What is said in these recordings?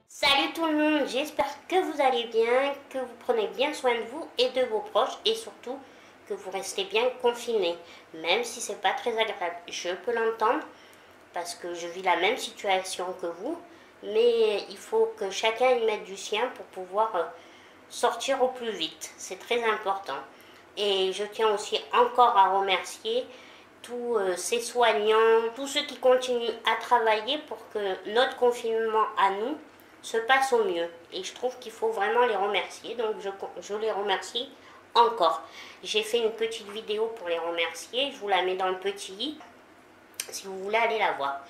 Salut tout le monde, j'espère que vous allez bien, que vous prenez bien soin de vous et de vos proches et surtout que vous restez bien confinés, même si c'est pas très agréable. Je peux l'entendre parce que je vis la même situation que vous, mais il faut que chacun y mette du sien pour pouvoir sortir au plus vite. C'est très important. Et je tiens aussi encore à remercier tous ces soignants, tous ceux qui continuent à travailler pour que notre confinement à nous se passe au mieux. Et je trouve qu'il faut vraiment les remercier. Donc je les remercie encore. J'ai fait une petite vidéo pour les remercier. Je vous la mets dans le petit i si vous voulez aller la voir.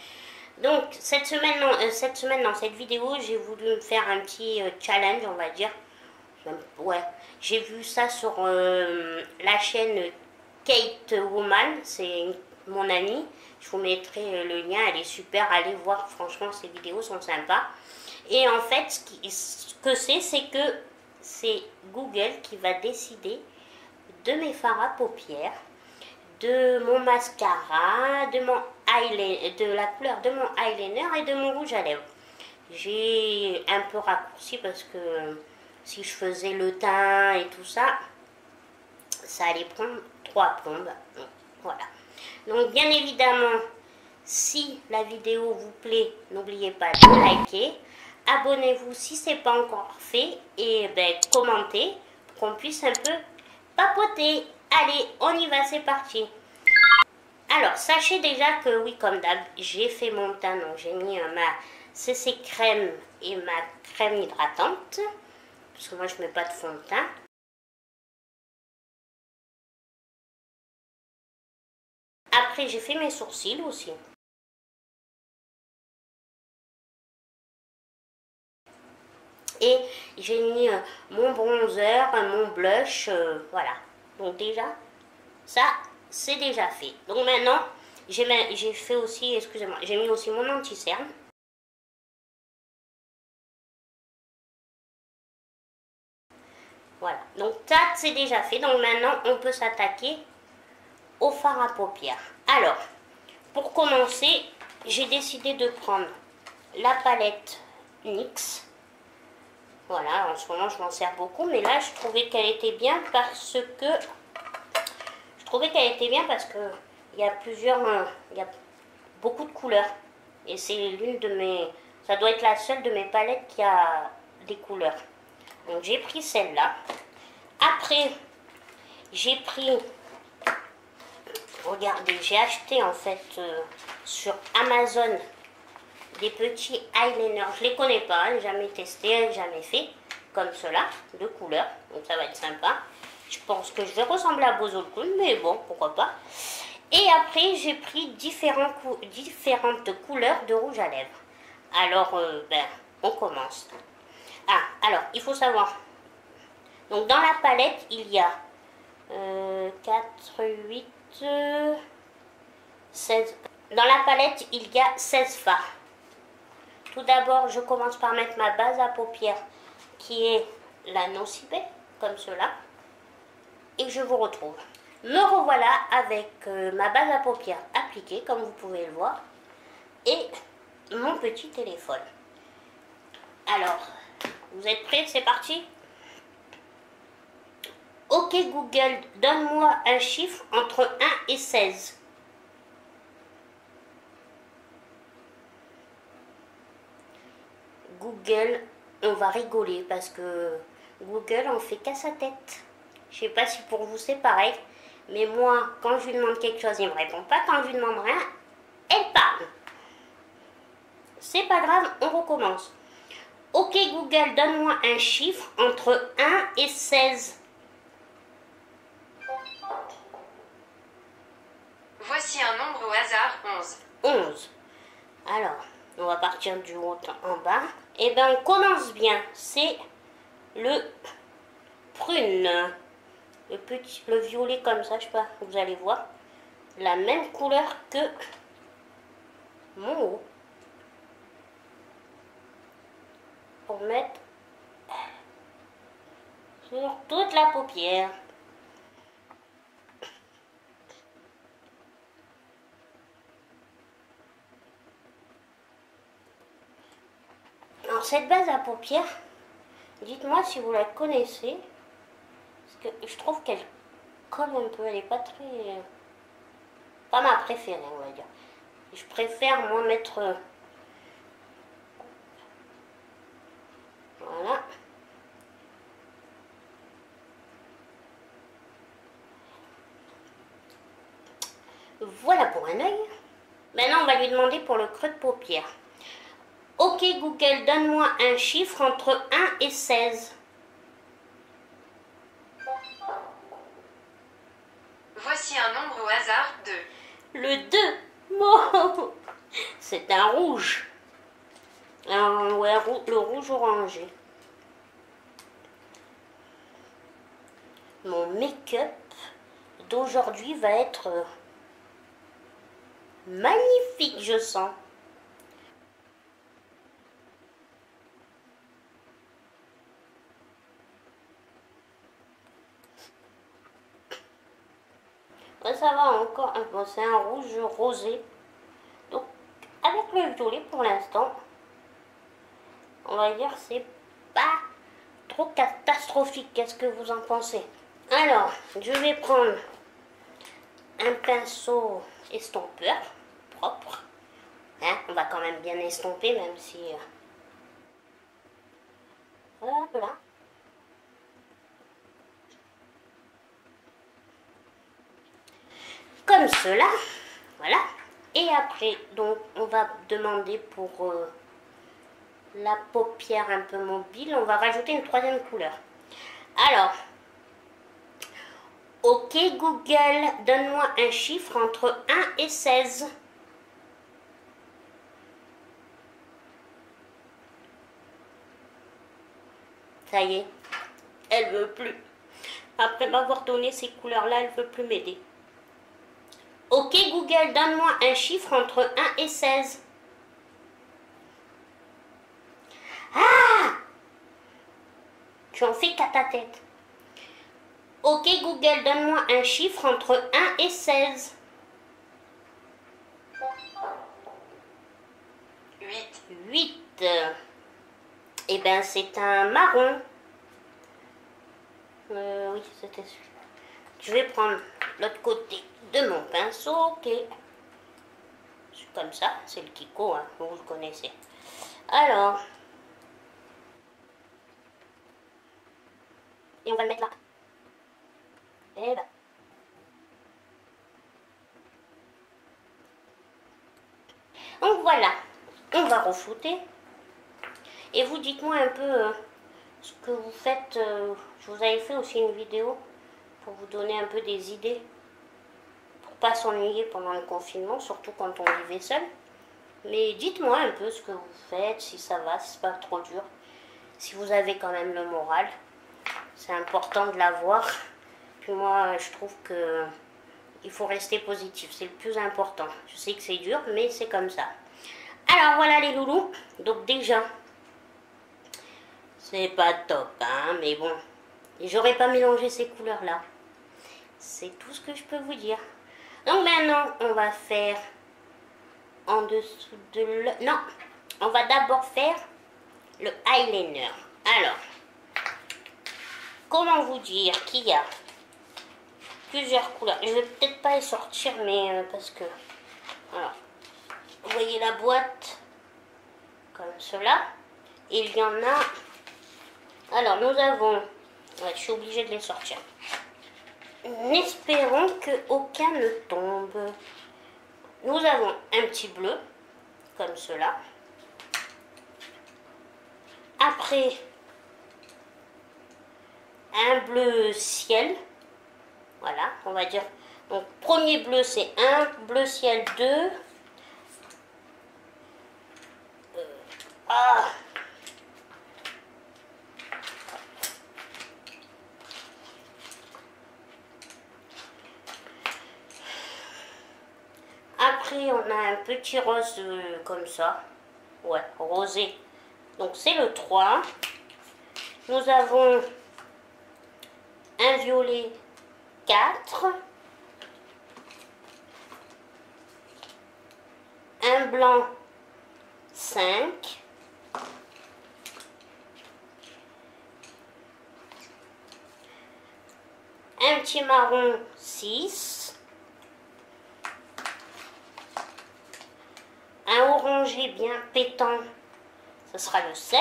Donc cette semaine, dans cette vidéo, j'ai voulu me faire un petit challenge, on va dire. Ouais, j'ai vu ça sur la chaîne Kate Woman, c'est mon amie. Je vous mettrai le lien, elle est super, allez voir, franchement ses vidéos sont sympas. Et en fait, ce que c'est que c'est Google qui va décider de mes fards à paupières, de mon mascara, de mon eyeliner, de la couleur de mon eyeliner et de mon rouge à lèvres. J'ai un peu raccourci parce que si je faisais le teint et tout ça, ça allait prendre 3 plombes. Donc, voilà. Donc bien évidemment, si la vidéo vous plaît, n'oubliez pas de liker. Abonnez-vous si ce n'est pas encore fait et commentez pour qu'on puisse un peu papoter. Allez, on y va, c'est parti. Alors, sachez déjà que oui, comme d'hab, j'ai fait mon teint. Donc, j'ai mis ma CC crème et ma crème hydratante. Parce que moi, je ne mets pas de fond de teint. Après, j'ai fait mes sourcils aussi. Et j'ai mis mon bronzer, mon blush, voilà. Donc déjà, ça, c'est déjà fait. Donc maintenant, j'ai fait aussi, excusez-moi, j'ai mis aussi mon anti-cerne. Voilà, donc ça, c'est déjà fait. Donc maintenant, on peut s'attaquer au fard à paupières. Alors, pour commencer, j'ai décidé de prendre la palette NYX. Voilà, en ce moment je m'en sers beaucoup, mais là je trouvais qu'elle était bien parce que il y a il y a beaucoup de couleurs et c'est l'une de mes, ça doit être la seule de mes palettes qui a des couleurs. Donc j'ai pris celle-là. Après j'ai pris, regardez, j'ai acheté en fait sur Amazon des petits eyeliners. Je les connais pas, jamais testé, jamais fait, comme cela, de couleur. Donc ça va être sympa. Je pense que je vais ressembler à Bozolkun, mais bon, pourquoi pas. Et après, j'ai pris différentes couleurs de rouge à lèvres. Alors, on commence. Ah, alors, il faut savoir. Donc, dans la palette, il y a 4, 8, 16. Dans la palette, il y a 16 fards. Tout d'abord, je commence par mettre ma base à paupières, qui est la Nocibé, comme cela. Et je vous retrouve. Me revoilà avec ma base à paupières appliquée, comme vous pouvez le voir, et mon petit téléphone. Alors, vous êtes prêts? C'est parti? Ok Google, donne-moi un chiffre entre 1 et 16. Google, on va rigoler parce que Google, on fait qu'à sa tête. Je sais pas si pour vous c'est pareil, mais moi, quand je lui demande quelque chose, il me répond pas. Quand je lui demande rien, elle parle. C'est pas grave, on recommence. Ok Google, donne-moi un chiffre entre 1 et 16. Voici un nombre au hasard, 11. 11. Alors, on va partir du haut en bas. Et ben, on commence bien. C'est le prune. Le violet comme ça, je sais pas, vous allez voir. La même couleur que mon haut. Pour mettre sur toute la paupière. cette base à paupières, dites-moi si vous la connaissez. Parce que je trouve qu'elle colle un peu, elle n'est pas très... pas ma préférée, on va dire. Je préfère, moi, mettre... voilà. Voilà pour un œil. Maintenant, on va lui demander pour le creux de paupière. Ok Google, donne-moi un chiffre entre 1 et 16. Voici un nombre au hasard, 2. Le 2. Oh, c'est un rouge. Ouais, le rouge orangé. Mon make-up d'aujourd'hui va être magnifique, je sens. Ouais, ça va encore. Bon, c'est un rouge rosé. Donc, avec le violet pour l'instant, on va dire c'est pas trop catastrophique. Qu'est-ce que vous en pensez? Alors, je vais prendre un pinceau estompeur propre. Hein, on va quand même bien estomper, même si... Hop là. Comme cela. Voilà. Et après, donc, on va demander pour la paupière un peu mobile, on va rajouter une troisième couleur. Alors, ok Google, donne-moi un chiffre entre 1 et 16. Ça y est, elle veut plus. Après m'avoir donné ces couleurs-là, elle veut plus m'aider. Ok Google, donne-moi un chiffre entre 1 et 16. Ah! Tu en fais qu'à ta tête. Ok Google, donne-moi un chiffre entre 1 et 16. 8. 8. Eh bien, c'est un marron. Oui, c'était celui-là. Je vais prendre l'autre côté de mon pinceau. Ok. C'est comme ça, c'est le Kiko, hein, vous le connaissez. Alors. Et on va le mettre là. Et ben. Donc voilà, on va reflouter. Et vous dites-moi un peu ce que vous faites. Je vous avais fait aussi une vidéo pour vous donner un peu des idées. Pour pas s'ennuyer pendant le confinement, surtout quand on vivait seul. Mais dites-moi un peu ce que vous faites, si ça va, si c'est pas trop dur. Si vous avez quand même le moral. C'est important de l'avoir. Puis moi, je trouve que il faut rester positif. C'est le plus important. Je sais que c'est dur, mais c'est comme ça. Alors voilà les loulous. Donc déjà, c'est pas top, hein, mais bon. Et j'aurais pas mélangé ces couleurs-là. C'est tout ce que je peux vous dire. Donc maintenant, on va faire en dessous de le... Non, on va d'abord faire le eyeliner. Alors, comment vous dire qu'il y a plusieurs couleurs. Je vais peut-être pas les sortir, mais parce que... Alors, vous voyez la boîte comme cela. Et il y en a... Alors, nous avons... Ouais, je suis obligée de les sortir. Espérons qu'aucun ne tombe. Nous avons un petit bleu, comme cela. Après, un bleu ciel. Voilà, on va dire. Donc, premier bleu, c'est 1, bleu ciel 2. Après, on a un petit rose comme ça. Ouais, rosé. Donc, c'est le 3. Nous avons un violet 4. Un blanc 5. Un petit marron, 6. Un orangé bien pétant, ce sera le 7.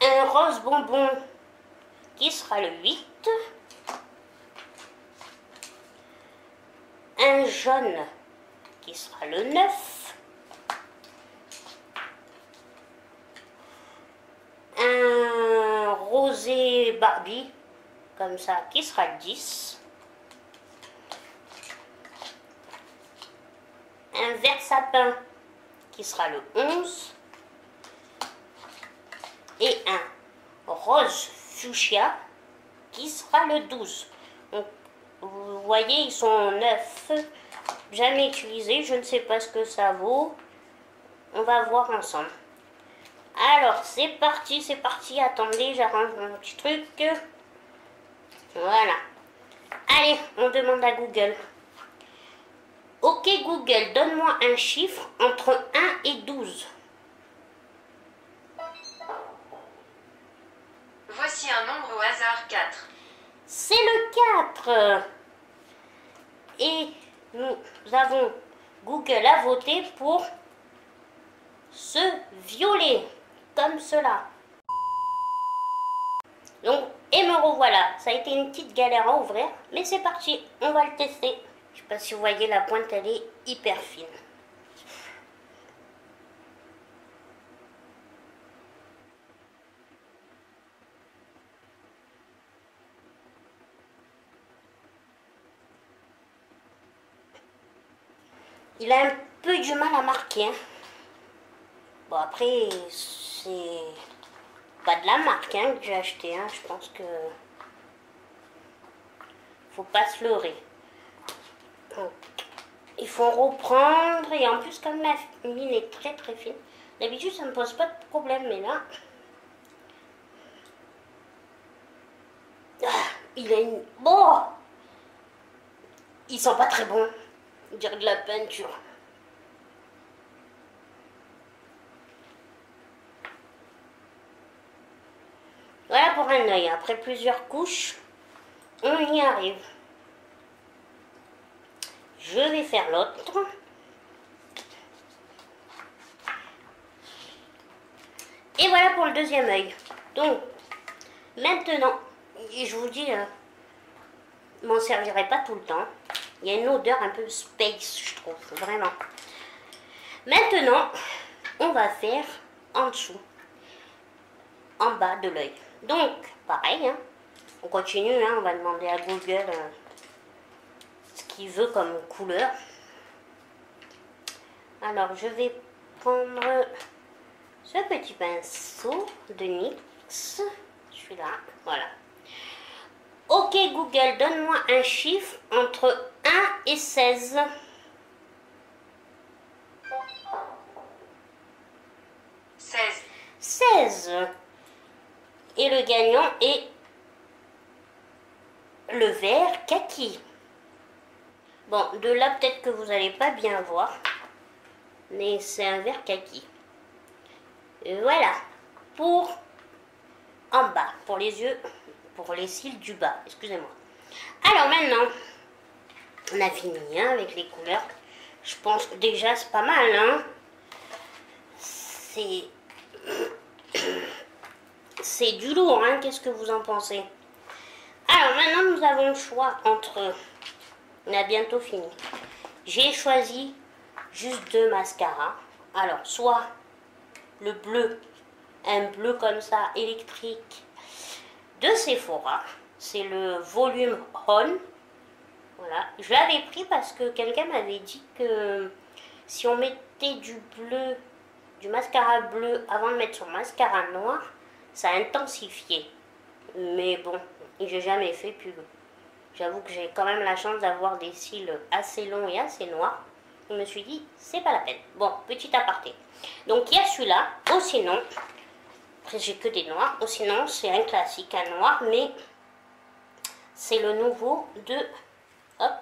Un rose bonbon qui sera le 8. Un jaune qui sera le 9. Un rosé Barbie, comme ça, qui sera le 10. Un vert sapin qui sera le 11. Et un rose fuchsia qui sera le 12. Donc, vous voyez, ils sont neufs, jamais utilisés. Je ne sais pas ce que ça vaut. On va voir ensemble. Alors, c'est parti, c'est parti. Attendez, j'arrange mon petit truc. Voilà. Allez, on demande à Google. Ok Google, donne-moi un chiffre entre 1 et 12. Voici un nombre au hasard 4. C'est le 4. Et nous avons Google a voté pour ce violet, comme cela. Donc, et me revoilà. Ça a été une petite galère à ouvrir, mais c'est parti, on va le tester. Je sais pas si vous voyez, la pointe, elle est hyper fine. Il a un peu du mal à marquer. Hein. Bon, après, c'est pas de la marque hein, que j'ai acheté. Hein. Je pense que faut pas se leurrer. Donc, il faut reprendre. Et en plus, comme la mine est très très fine, d'habitude ça me pose pas de problème. Mais là, il a une... Bon, ils sont pas très bons. On dirait de la peinture. Voilà pour un œil. Après plusieurs couches, on y arrive. Je vais faire l'autre. Et voilà pour le deuxième œil. Donc, maintenant, je vous dis, je m'en servirai pas tout le temps. Il y a une odeur un peu space, je trouve, vraiment. Maintenant, on va faire en dessous, en bas de l'œil. Donc, pareil, hein, on continue, hein, on va demander à Google ce qu'il veut comme couleur. Alors, je vais prendre ce petit pinceau de NYX, celui-là, voilà. Ok Google, donne-moi un chiffre entre 1 et 16. 16. 16. Et le gagnant est le vert kaki. Bon, de là peut-être que vous n'allez pas bien voir, mais c'est un vert kaki. Et voilà, pour en bas, pour les yeux, pour les cils du bas, excusez-moi. Alors maintenant, on a fini hein, avec les couleurs. Je pense que déjà c'est pas mal. Hein. C'est du lourd, hein. Qu'est-ce que vous en pensez? Alors maintenant nous avons le choix entre... On a bientôt fini. J'ai choisi juste 2 mascaras. Alors soit le bleu, un bleu comme ça électrique de Sephora. C'est le volume On. Voilà. Je l'avais pris parce que quelqu'un m'avait dit que si on mettait du bleu, du mascara bleu avant de mettre son mascara noir, ça intensifiait. Mais bon, j'ai jamais fait pub. J'avoue que j'ai quand même la chance d'avoir des cils assez longs et assez noirs. Je me suis dit, c'est pas la peine. Bon, petit aparté. Donc il y a celui-là, ou sinon, après j'ai que des noirs, ou sinon c'est un classique, un noir, mais c'est le nouveau de, hop,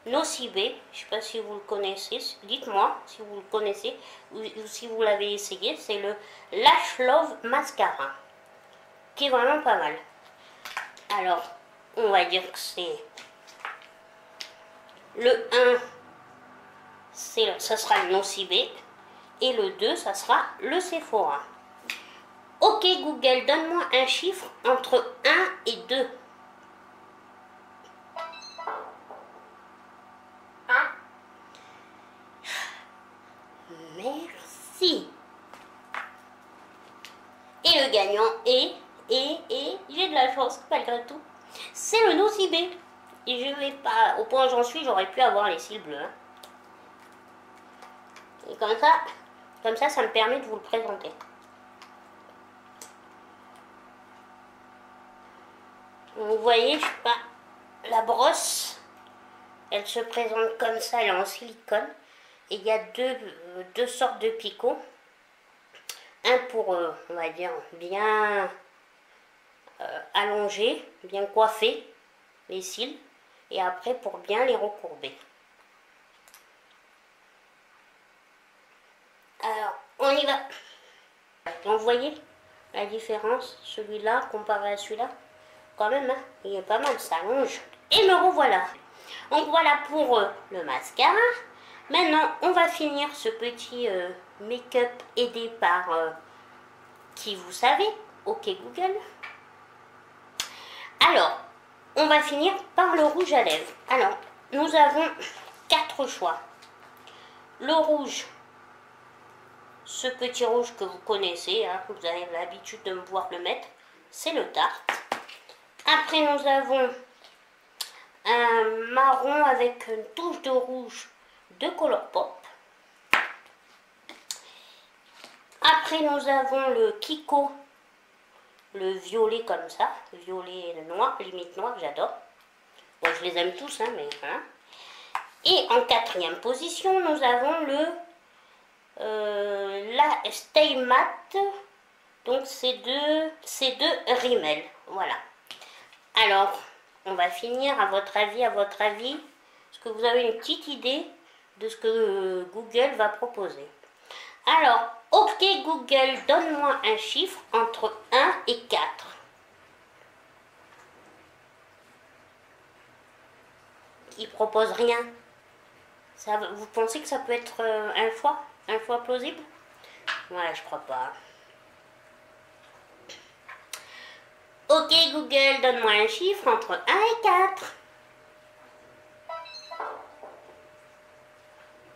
Nocibé. Je ne sais pas si vous le connaissez. Dites-moi si vous le connaissez ou si vous l'avez essayé. C'est le Lash Love Mascara, qui est vraiment pas mal. Alors, on va dire que c'est le 1, ça sera le Nocibé, et le 2, ça sera le Sephora. Ok Google, donne-moi un chiffre entre 1 et 2. 1. Merci. Et le gagnant est, j'ai de la chance malgré tout, c'est le Nocibé. Et je vais pas, au point où j'en suis, j'aurais pu avoir les cils bleus. Hein. Et comme ça, ça me permet de vous le présenter. Vous voyez, je sais pas, la brosse, elle se présente comme ça, elle est en silicone. Et il y a deux sortes de picots. Un pour, on va dire, bien allonger, bien coiffer les cils. Et après, pour bien les recourber. Alors, on y va. Donc, vous voyez la différence, celui-là comparé à celui-là. Quand même, hein, il est pas mal, ça allonge. Et me revoilà. Donc voilà pour le mascara. Maintenant, on va finir ce petit make-up aidé par qui vous savez, ok Google. Alors, on va finir par le rouge à lèvres. Alors, nous avons 4 choix. Le rouge, ce petit rouge que vous connaissez, hein, vous avez l'habitude de me voir le mettre, c'est le Tarte. Après, nous avons un marron avec une touche de rouge de Colourpop. Après, nous avons le Kiko, le violet comme ça, violet noir, limite noir, j'adore. Bon, je les aime tous, hein, mais voilà. Et en 4e position, nous avons la Stay Matte, donc c'est de Rimmel, voilà. Alors, on va finir, à votre avis, est-ce que vous avez une petite idée de ce que Google va proposer? Alors, ok Google, donne-moi un chiffre entre 1 et 4. Il propose rien. Ça, vous pensez que ça peut être un choix plausible? Ouais, je crois pas. Ok Google, donne-moi un chiffre entre 1 et 4.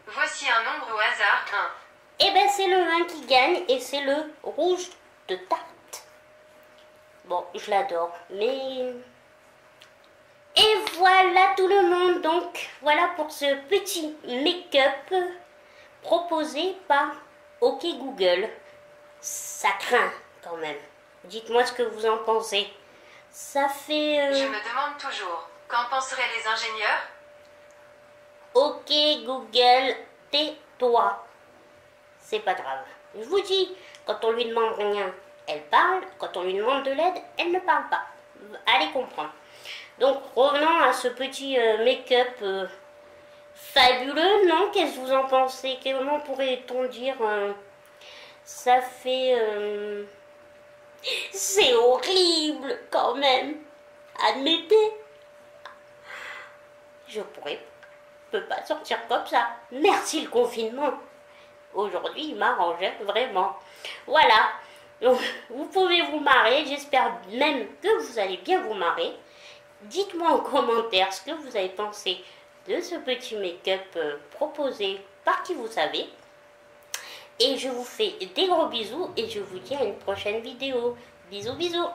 Voici un nombre au hasard, 1. Eh ben c'est le 1 qui gagne et c'est le rouge de Tarte. Bon, je l'adore, mais... Et voilà tout le monde, donc voilà pour ce petit make-up proposé par OK Google. Ça craint quand même. Dites-moi ce que vous en pensez. Ça fait... Je me demande toujours, qu'en penseraient les ingénieurs? Ok Google, tais-toi. C'est pas grave. Je vous dis, quand on lui demande rien, elle parle. Quand on lui demande de l'aide, elle ne parle pas. Allez comprendre. Donc revenons à ce petit make-up fabuleux, non? Qu'est-ce que vous en pensez? Comment pourrait-on dire ça fait... C'est horrible quand même. Admettez. Je peux pas sortir comme ça. Merci le confinement. Aujourd'hui, il m'arrangeait vraiment. Voilà. Donc, vous pouvez vous marrer. J'espère même que vous allez bien vous marrer. Dites-moi en commentaire ce que vous avez pensé de ce petit make-up proposé par qui vous savez. Et je vous fais des gros bisous et je vous dis à une prochaine vidéo. Bisous, bisous.